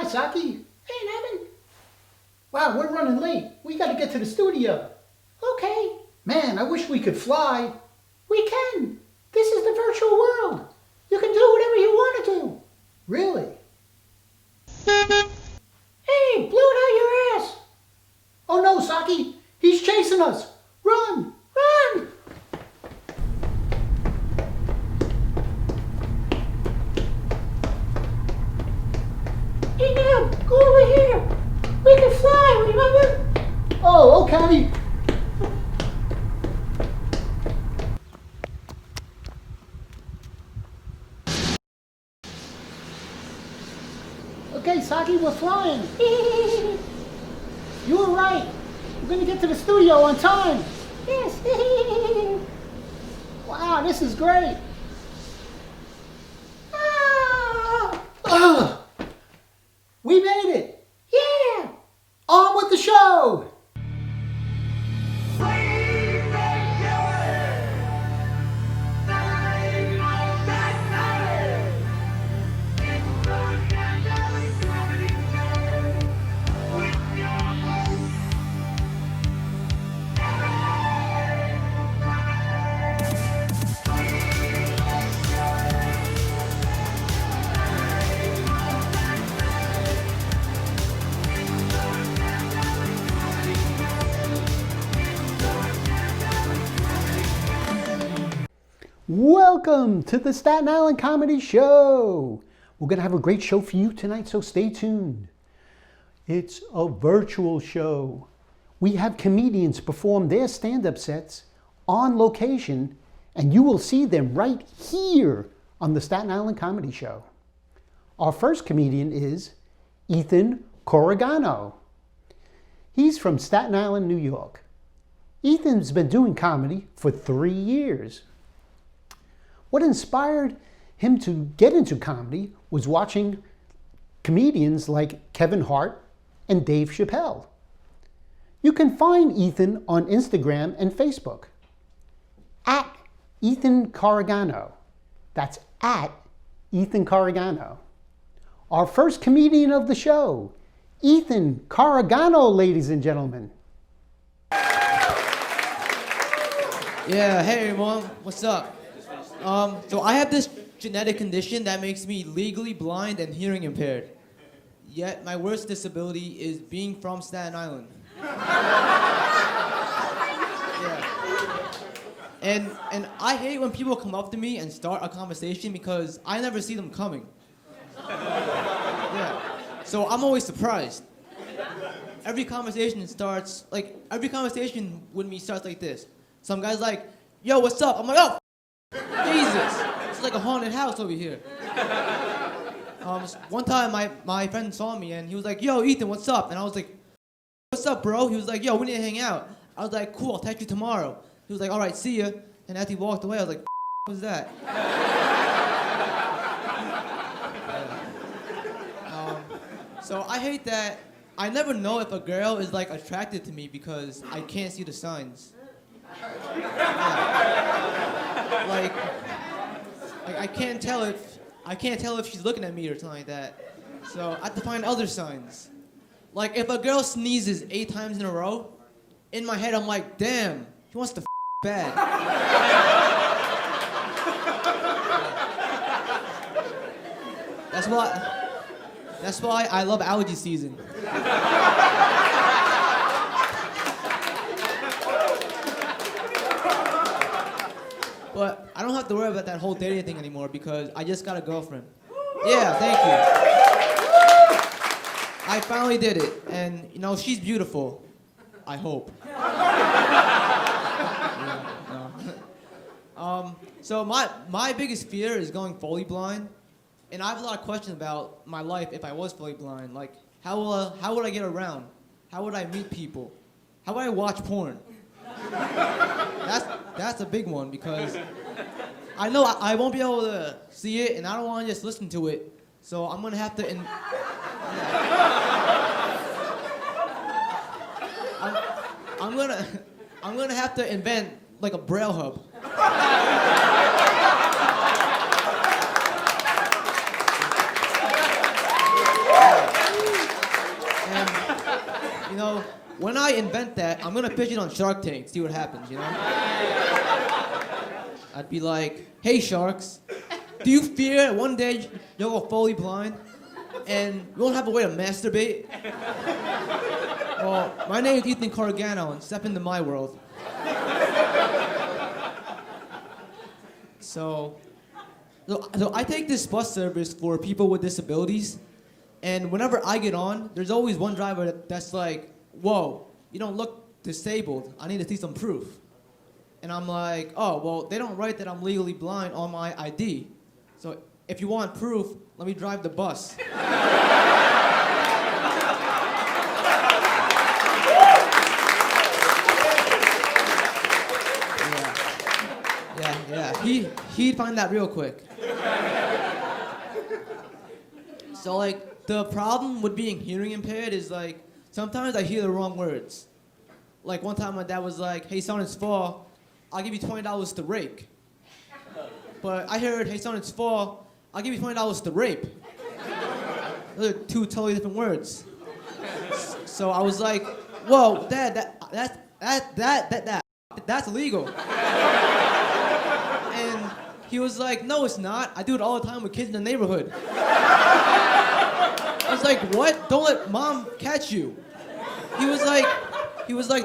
Saki. Hey, Nevin. Wow, we're running late. We got to get to the studio. Okay. Man, I wish we could fly. We can. This is the virtual world. You can do whatever you want to do. Really? Hey, blew it out your ass. Oh no, Saki. He's chasing us. Run! Run! Hey, now, go over here. We can fly, remember? Oh, okay. Okay, Saki, we're flying. You were right. We're going to get to the studio on time. Yes. Wow, this is great. Ah! We made it. Yeah. On with the show. Welcome to the Staten Island Comedy Show. We're going to have a great show for you tonight, so stay tuned. It's a virtual show. We have comedians perform their stand-up sets on location, and you will see them right here on the Staten Island Comedy Show. Our first comedian is Ethan Corregano. He's from Staten Island, New York. Ethan's been doing comedy for 3 years. What inspired him to get into comedy was watching comedians like Kevin Hart and Dave Chappelle. You can find Ethan on Instagram and Facebook at Ethan Corregano. That's at Ethan Corregano. Our first comedian of the show, Ethan Corregano, ladies and gentlemen. Yeah, hey everyone, what's up? So I have this genetic condition that makes me legally blind and hearing impaired. Yet my worst disability is being from Staten Island. Yeah. And I hate when people come up to me and start a conversation because I never see them coming. Yeah. So I'm always surprised. Every conversation with me starts like this. Some guy's like, yo, what's up? I'm like, oh, Jesus, it's like a haunted house over here. One time my friend saw me and he was like, yo, Ethan, what's up? And I was like, what's up, bro? He was like, yo, we need to hang out. I was like, cool, I'll text you tomorrow. He was like, all right, see ya. And as he walked away, I was like, what was that? So I hate that I never know if a girl is like attracted to me because I can't see the signs. Like I can't tell if she's looking at me or something like that. So I have to find other signs. Like if a girl sneezes 8 times in a row, in my head I'm like, damn, she wants to bad. That's why I love allergy season. But I don't have to worry about that whole dating thing anymore because I just got a girlfriend. Yeah, thank you. I finally did it, and you know she's beautiful. I hope. Yeah, no. So my biggest fear is going fully blind, and I have a lot of questions about my life if I was fully blind. Like how would I get around? How would I meet people? How would I watch porn? That's a big one because I know I won't be able to see it, and I don't want to just listen to it. So I'm gonna have to. I'm gonna have to invent like a braille hub. You know, when I invent that, I'm gonna pitch it on Shark Tank, see what happens, you know? I'd be like, hey sharks, do you fear one day you'll go fully blind and you won't have a way to masturbate? Well, my name is Ethan Corregano and step into my world. So I take this bus service for people with disabilities, and whenever I get on, there's always one driver that's like, whoa, you don't look disabled. I need to see some proof. And I'm like, oh, well, they don't write that I'm legally blind on my ID. So if you want proof, let me drive the bus. Yeah. He'd find that real quick. So, like, the problem with being hearing impaired is, like, sometimes I hear the wrong words. Like, one time my dad was like, hey, son, it's fall. I'll give you $20 to rake. But I heard, hey, son, it's fall. I'll give you $20 to rape. Those are two totally different words. So I was like, whoa, Dad, that's illegal. And he was like, no, it's not. I do it all the time with kids in the neighborhood. I was like, what? Don't let mom catch you. He was like,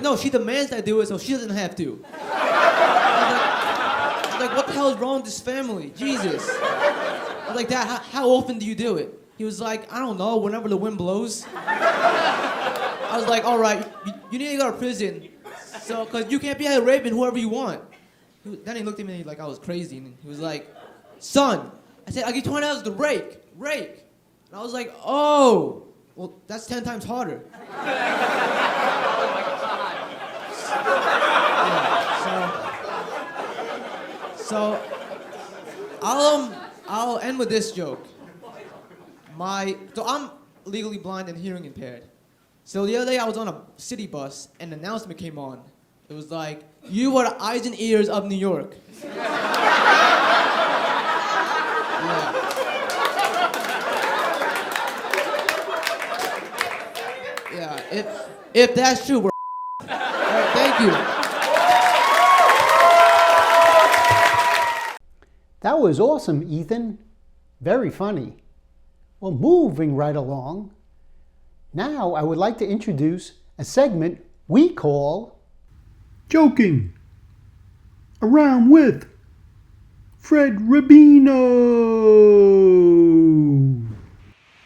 no, she demands I do it, so she doesn't have to. I was like, what the hell is wrong with this family? Jesus. I was like, Dad, how often do you do it? He was like, I don't know, whenever the wind blows. I was like, all right, you need to go to prison, so, because you can't be out raping whoever you want. Then he looked at me like I was crazy, and he was like, son, I said, I'll give you $20 to rake. And I was like, oh, well, that's 10 times harder. So I'll end with this joke. So I'm legally blind and hearing impaired. So the other day I was on a city bus and an announcement came on. It was like, you are the eyes and ears of New York. Yeah, if that's true, we're all right, thank you. That was awesome, Ethan. Very funny. Well, moving right along, now I would like to introduce a segment we call Joking Around with Fred Rubino.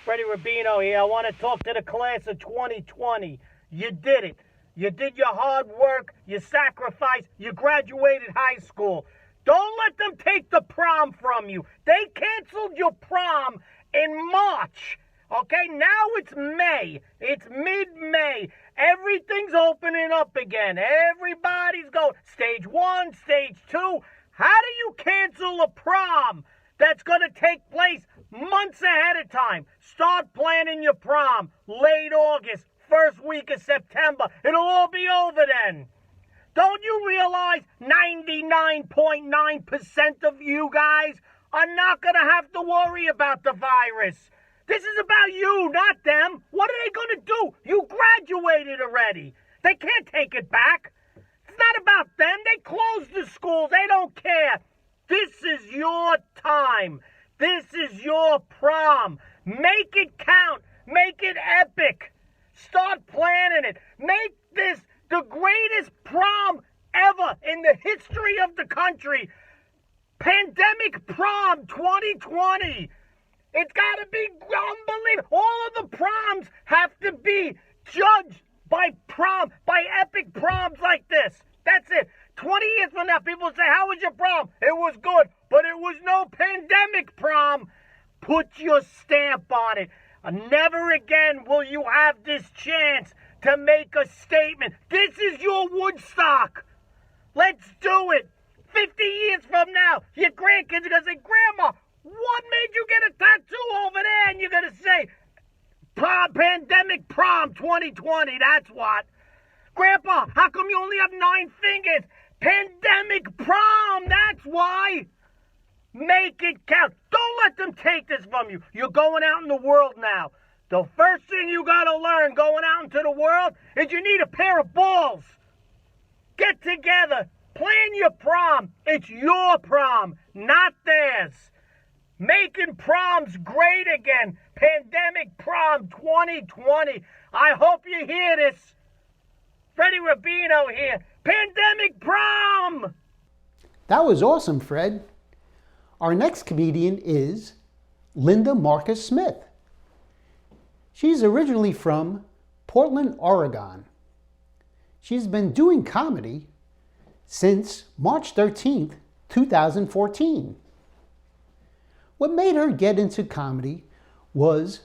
Freddie Rubino here. I want to talk to the class of 2020. You did it. You did your hard work, you sacrificed, you graduated high school. Don't let them take the prom from you. They canceled your prom in March. Okay, now it's May. It's mid-May. Everything's opening up again. Everybody's going stage 1, stage 2. How do you cancel a prom that's going to take place months ahead of time? Start planning your prom late August, first week of September. It'll all be over then. Don't you realize 99.9% of you guys are not going to have to worry about the virus? This is about you, not them. What are they going to do? You graduated already. They can't take it back. It's not about them. They closed the schools. They don't care. This is your time. This is your prom. Make it count. Make it epic. Start planning it. Make this the greatest prom ever in the history of the country. Pandemic prom 2020. It's got to be unbelievable. All of the proms have to be judged by epic proms like this. That's it. 20 years from now, people say, how was your prom? It was good, but it was no pandemic prom. Put your stamp on it. Never again will you have this chance to make a statement. This is your Woodstock. Let's do it. 50 years from now, your grandkids are going to say, Grandma, what made you get a tattoo over there? And you're going to say, Pandemic Prom 2020, that's what. Grandpa, how come you only have 9 fingers? Pandemic Prom, that's why. Make it count. Don't let them take this from you. You're going out in the world now. The first thing you gotta learn going out into the world is you need a pair of balls. Get together. Plan your prom. It's your prom, not theirs. Making proms great again. Pandemic prom 2020. I hope you hear this. Freddie Rubino here. Pandemic prom! That was awesome, Fred. Our next comedian is Linda Marcus Smith. She's originally from Portland, Oregon. She's been doing comedy since March 13th, 2014. What made her get into comedy was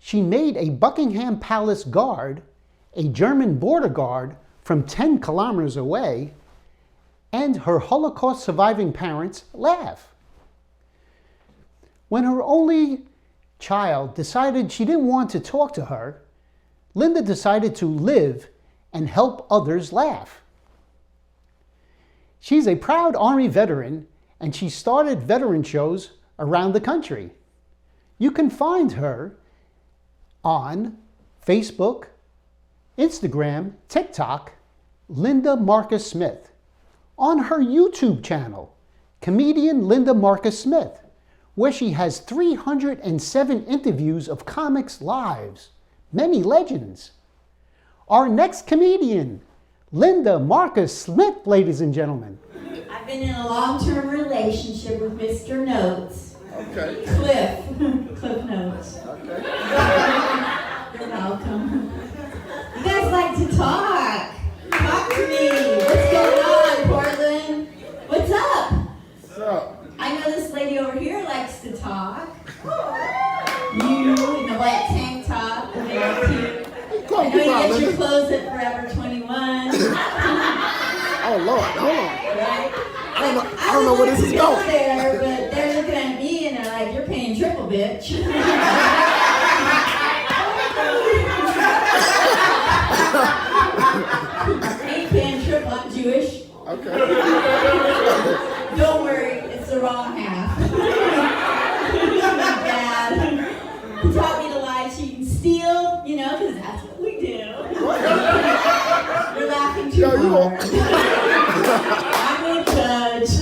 she made a Buckingham Palace guard, a German border guard from 10 kilometers away, and her Holocaust surviving parents laugh. When her only child decided she didn't want to talk to her, Linda decided to live and help others laugh. She's a proud Army veteran, and she started veteran shows around the country. You can find her on Facebook, Instagram, TikTok, Linda Marcus Smith. On her YouTube channel, comedian Linda Marcus Smith, where she has 307 interviews of comics' lives, many legends. Our next comedian, Linda Marcus Smith, ladies and gentlemen. I've been in a long-term relationship with Mr. Notes. Okay. Cliff Notes. Okay. You're welcome. You guys like to talk. Talk to me. What's going on, Portland? What's up? What's up? I know this lady over here likes to talk. You in the white tank top, very cute. I know you get your clothes at Forever 21. Oh Lord, hold on. Right? I don't know where this is going. There, but they're looking at me and they're like, "You're paying triple, bitch." I ain't paying triple. I'm Jewish. Okay. Don't worry, it's the wrong half. Dad, he taught me to lie, cheat, and steal. You know, because that's what we do. You're laughing too hard. I'm a judge.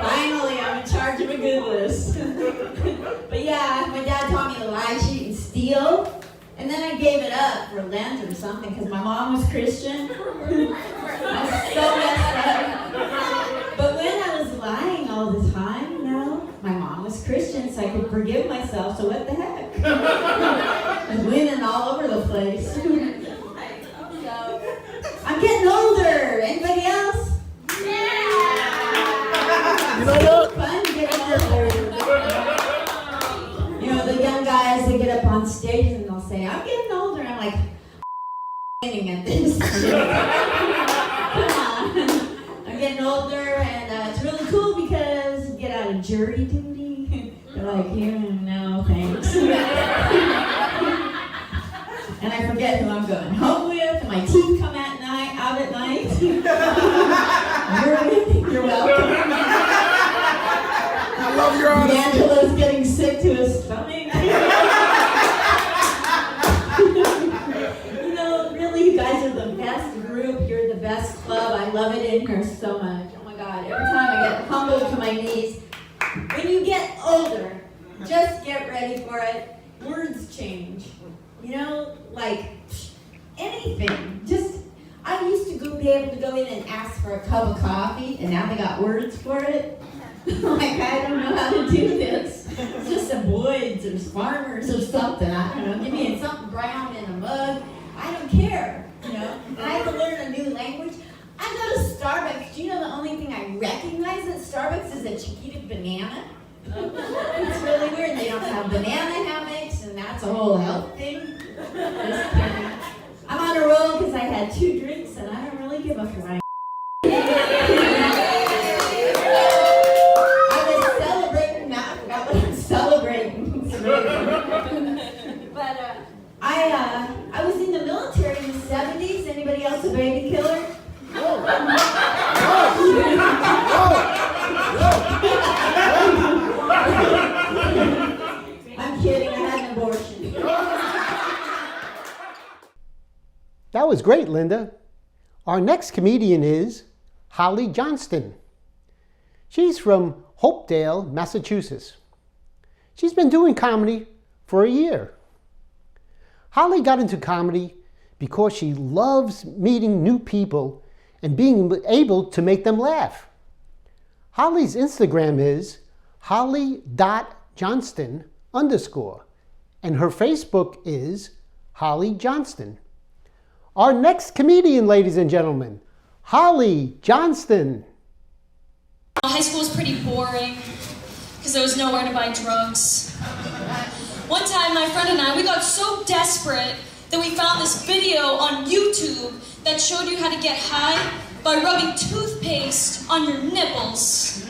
Finally, I'm in charge of a good list. But yeah, my dad taught me to lie, cheat, and steal. And then I gave it up for Lent or something because my mom was Christian. I was so messed up. But when I was lying all the time, you know, my mom was Christian, so I could forgive myself. So what the heck? I was winning all over the place. So I'm getting older. Anybody else? You know what? Fun getting older. You know, the young guys, they get up on stage and they'll say, "I'm getting older." I'm like, winning at this. Come on. I'm getting older, and it's really cool because you get out of jury duty. They're like, no, thanks. And I forget who I'm going home with, and my teeth come out at night. You're welcome. I love your honesty. Angela's getting sick to his stomach. You know, really, you guys are the best group. You're the best club. I love it in here so much. Oh my God, every time I get humbled to my knees. When you get older, just get ready for it. Words change. You know, like anything. Just, I used to be able to go in and ask for a cup of coffee, and now they got words for it. Like, I don't know how to do this. It's just some Boyd's or Farmers or something. I don't know. Give me something brown in a mug. I don't care, you know. And I have to learn a new language. I go to Starbucks. Do you know the only thing I recognize at Starbucks is a Chiquita banana? It's really weird. They don't have banana hammocks, and that's a whole health thing. Just kidding. I'm on a roll because I had 2 drinks, and I don't really give a flying. But I was in the military in the 70s. Anybody else a baby killer? I'm kidding. I had an abortion. That was great, Linda. Our next comedian is Holly Johnston. She's from Hopedale, Massachusetts. She's been doing comedy for a year. Holly got into comedy because she loves meeting new people and being able to make them laugh. Holly's Instagram is holly.johnston_, and her Facebook is Holly Johnston. Our next comedian, ladies and gentlemen, Holly Johnston. High school was pretty boring because there was nowhere to buy drugs. One time, my friend and I, we got so desperate that we found this video on YouTube that showed you how to get high by rubbing toothpaste on your nipples.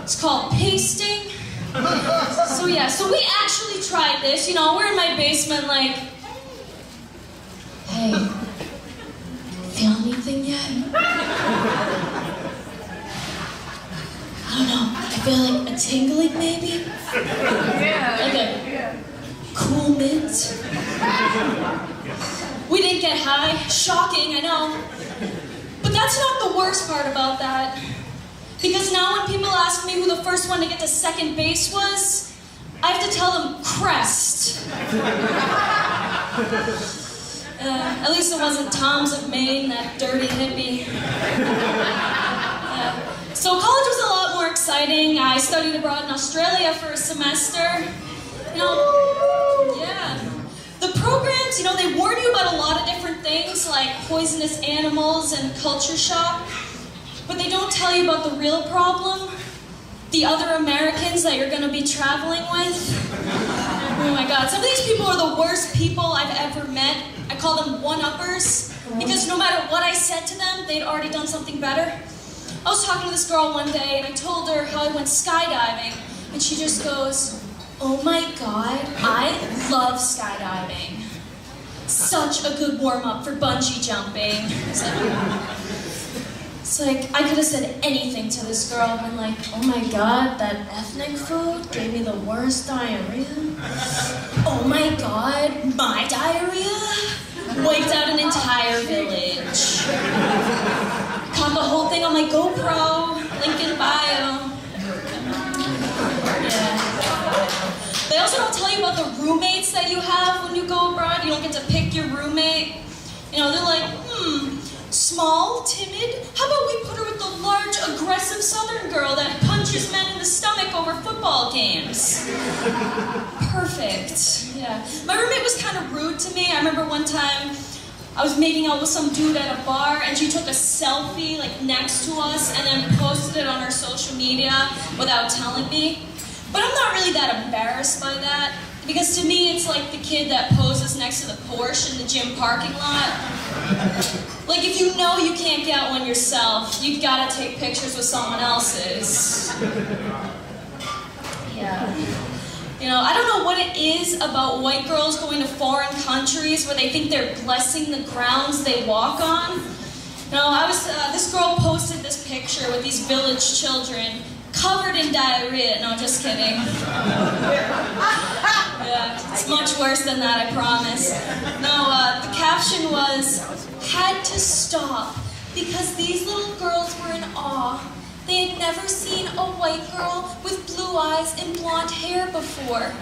It's called pasting. So we actually tried this. You know, we're in my basement like, hey, feel anything yet? I don't know. I feel like a tingling maybe? Like a cool mint? We didn't get high. Shocking, I know. But that's not the worst part about that. Because now when people ask me who the first one to get to second base was, I have to tell them Crest. At least it wasn't Tom's of Maine, that dirty hippie. So college was a lot more exciting. I studied abroad in Australia for a semester. You know, yeah. The programs, you know, they warn you about a lot of different things like poisonous animals and culture shock, but they don't tell you about the real problem, the other Americans that you're going to be traveling with. Oh my God, some of these people are the worst people I've ever met. I call them one-uppers because no matter what I said to them, they'd already done something better. I was talking to this girl one day and I told her how I went skydiving, and she just goes, "Oh my God, I love skydiving. Such a good warm-up for bungee jumping." It's like, I could have said anything to this girl and been like, "Oh my God, that ethnic food gave me the worst diarrhea. Oh my God, my diarrhea wiped out an entire village." Caught the whole thing on my GoPro, link in bio. Yeah. They also don't tell you about the roommates that you have when you go abroad. You don't get to pick your roommate. You know, they're like, small, timid. How about we put her with the large, aggressive Southern girl that punches men in the stomach over football games? Perfect. Yeah. My roommate was kind of rude to me. I remember one time I was making out with some dude at a bar and she took a selfie like next to us and then posted it on her social media without telling me. But I'm not really that embarrassed by that, because to me it's like the kid that poses next to the Porsche in the gym parking lot. Like, if you know you can't get one yourself, you gotta take pictures with someone else's. Yeah. You know, I don't know what it is about white girls going to foreign countries where they think they're blessing the grounds they walk on. You know, this girl posted this picture with these village children covered in diarrhea. No, just kidding. Yeah, it's much worse than that, I promise. No, the caption was, "Had to stop because these little girls were in awe. They had never seen a white girl with blue eyes and blonde hair before."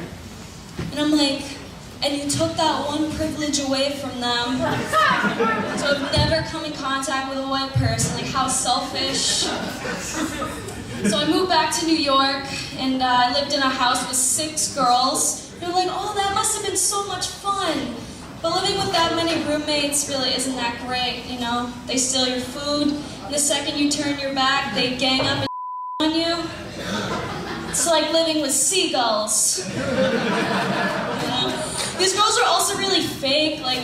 And I'm like, and you took that one privilege away from them. So I've never come in contact with a white person. Like, how selfish. So I moved back to New York, and I lived in a house with 6 girls. They're like, "Oh, that must have been so much fun." But living with that many roommates really isn't that great, you know? They steal your food, and the second you turn your back, they gang up and on you. It's like living with seagulls. You know? These girls are also really fake. Like,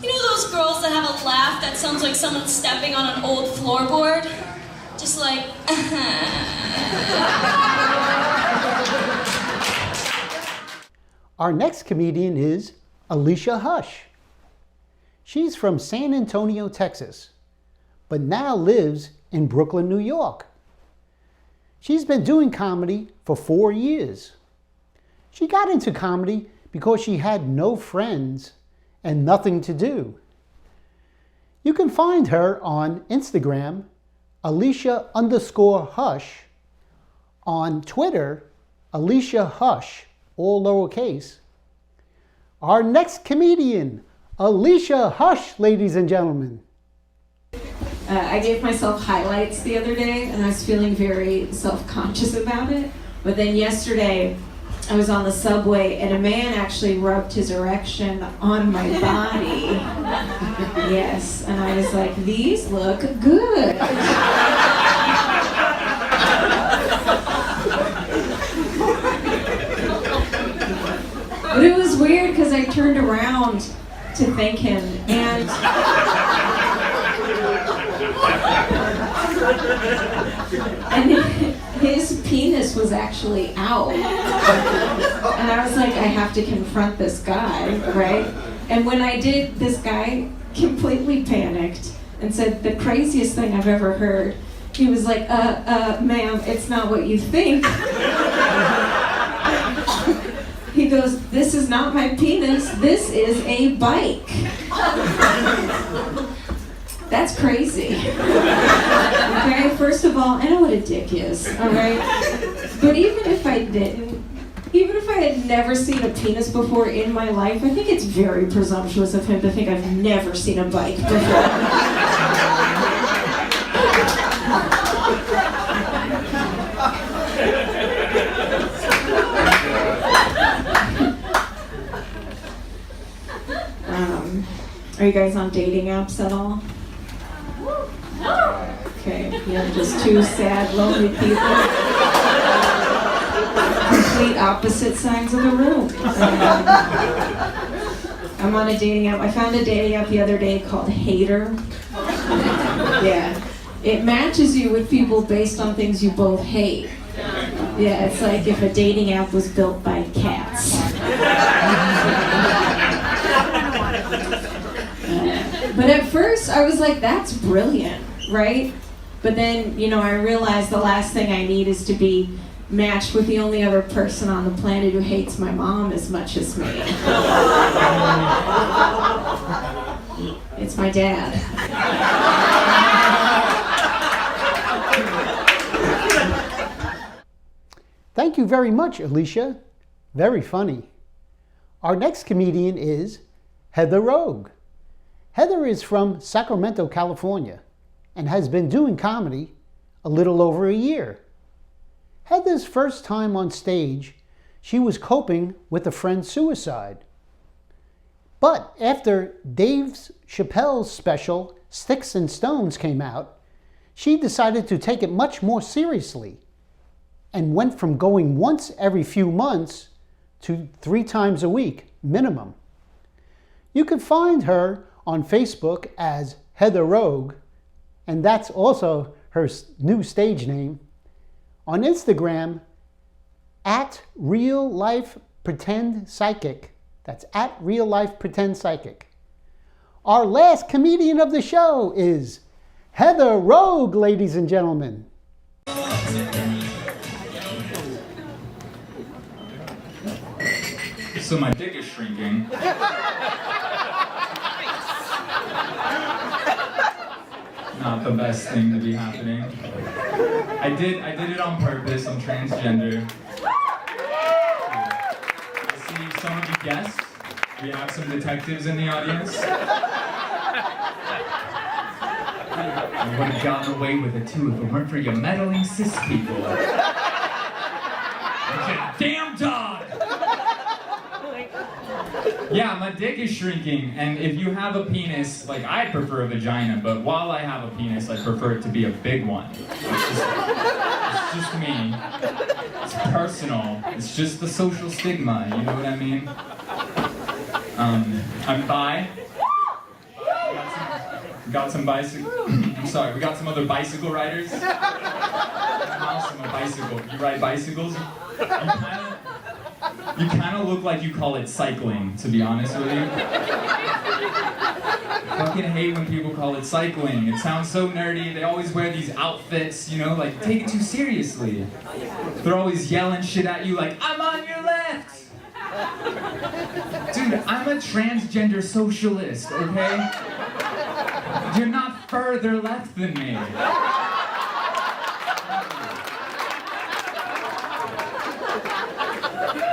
you know those girls that have a laugh that sounds like someone stepping on an old floorboard? Just like, Our next comedian is Alicia Hush. She's from San Antonio, Texas, but now lives in Brooklyn, New York. She's been doing comedy for 4 years. She got into comedy because she had no friends and nothing to do. You can find her on Instagram, Alicia_Hush, on Twitter, Alicia Hush, all lowercase. Our next comedian, Alicia Hush, ladies and gentlemen. I gave myself highlights the other day, and I was feeling very self-conscious about it. But then yesterday, I was on the subway, and a man actually rubbed his erection on my body. Yes, and I was like, these look good. But it was weird because I turned around to thank him, and his penis was actually out. And I was like, I have to confront this guy, right? And when I did, this guy completely panicked and said the craziest thing I've ever heard. He was like, ma'am, it's not what you think. He goes, this is not my penis, this is a bike. That's crazy. Okay, first of all, I know what a dick is, all right? But even if I didn't, even if I had never seen a penis before in my life, I think it's very presumptuous of him to think I've never seen a bike before. Are you guys on dating apps at all? Okay, you're just two sad, lonely people. Complete opposite sides of the room. I'm on a dating app. I found a dating app the other day called Hater. Yeah. It matches you with people based on things you both hate. Yeah, it's like if a dating app was built by cats. But at first, I was like, that's brilliant, right? But then, I realized the last thing I need is to be matched with the only other person on the planet who hates my mom as much as me. It's my dad. Thank you very much, Alicia. Very funny. Our next comedian is Heather Rogue. Heather is from Sacramento, California, and has been doing comedy a little over a year. Heather's first time on stage, she was coping with a friend's suicide. But after Dave Chappelle's special, Sticks and Stones, came out, she decided to take it much more seriously and went from going once every few months to 3 times a week, minimum. You can find her on Facebook as Heather Rogue, and that's also her new stage name. On Instagram, at Real Life Pretend Psychic. That's at Real Life Pretend Psychic. Our last comedian of the show is Heather Rogue, ladies and gentlemen. So my dick is shrinking. Not the best thing to be happening. I did it on purpose. I'm transgender. I see some of you guessed. We have some detectives in the audience. I would have gotten away with it too if it weren't for your meddling cis people. Like a damn dog! Yeah, my dick is shrinking, and if you have a penis, like, I prefer a vagina, but while I have a penis, I prefer it to be a big one. It's just me. It's personal. It's just the social stigma, you know what I mean? I'm bi. Got some bicycle. I'm sorry, we got some other bicycle riders. I'm a bicycle. You ride bicycles? You kind of look like you call it cycling, to be honest with you. Fucking hate when people call it cycling. It sounds so nerdy. They always wear these outfits, like, take it too seriously. They're always yelling shit at you like, I'm on your left! Dude, I'm a transgender socialist, okay? You're not further left than me.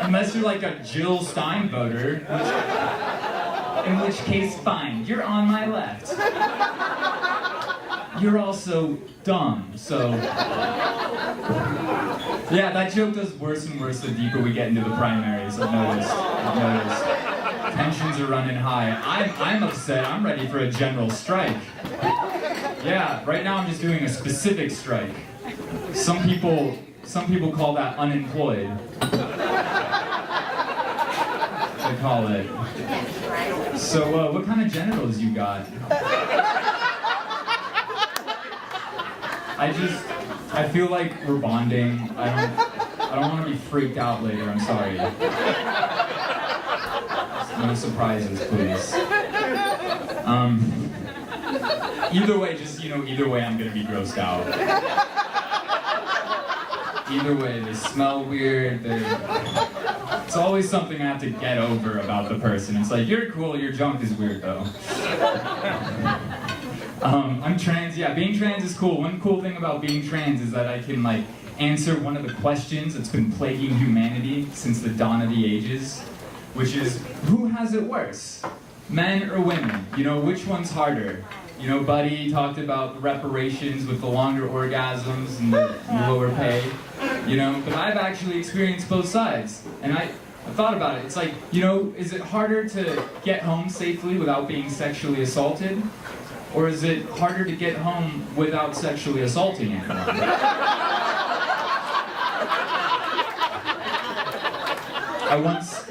Unless you're like a Jill Stein voter, in which case, fine, you're on my left. You're also dumb, so... Yeah, that joke does worse and worse the deeper we get into the primaries, I've noticed. Tensions are running high. I'm upset, I'm ready for a general strike. Yeah, right now I'm just doing a specific strike. Some people call that unemployed. They call it. So, what kind of genitals you got? I feel like we're bonding. I don't want to be freaked out later, I'm sorry. No surprises, please. Either way, either way I'm gonna be grossed out. Either way, they smell weird, it's always something I have to get over about the person. It's like, you're cool, your junk is weird though. I'm trans, yeah, being trans is cool. One cool thing about being trans is that I can answer one of the questions that's been plaguing humanity since the dawn of the ages, which is, who has it worse? Men or women? Which one's harder? Buddy talked about the reparations with the longer orgasms and the lower pay, but I've actually experienced both sides, and I thought about it. It's like, is it harder to get home safely without being sexually assaulted? Or is it harder to get home without sexually assaulting anyone? I once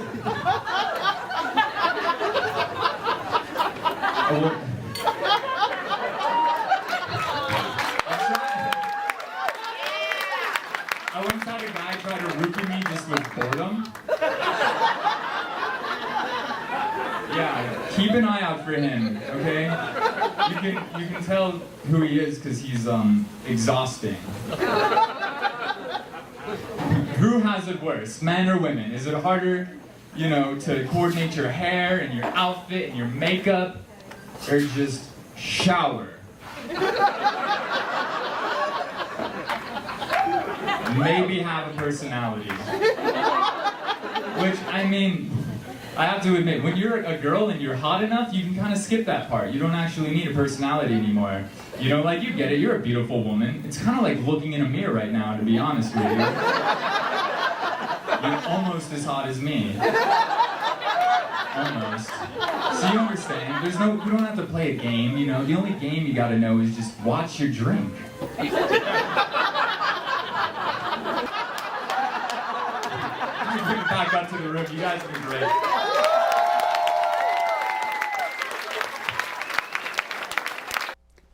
had a guy try to rookie me just with boredom. Yeah, keep an eye out for him, okay? You can tell who he is because he's exhausting. Who has it worse, men or women? Is it harder, to coordinate your hair and your outfit and your makeup, or just shower? Maybe have a personality. Which, I have to admit, when you're a girl and you're hot enough, you can kind of skip that part. You don't actually need a personality anymore. You get it, you're a beautiful woman. It's kind of like looking in a mirror right now, to be honest with you. You're almost as hot as me. Almost. So you understand, you don't have to play a game, The only game you gotta know is just watch your drink. Back up to the room. You guys have been great.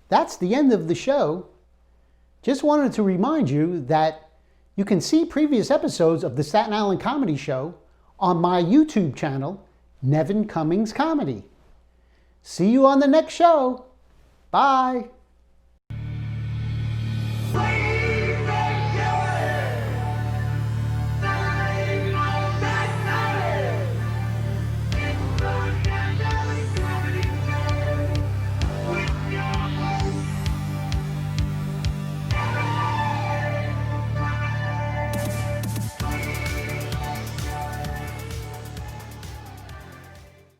That's the end of the show. Just wanted to remind you that you can see previous episodes of the Staten Island Comedy Show on my YouTube channel, Nevin Cummings Comedy. See you on the next show. Bye.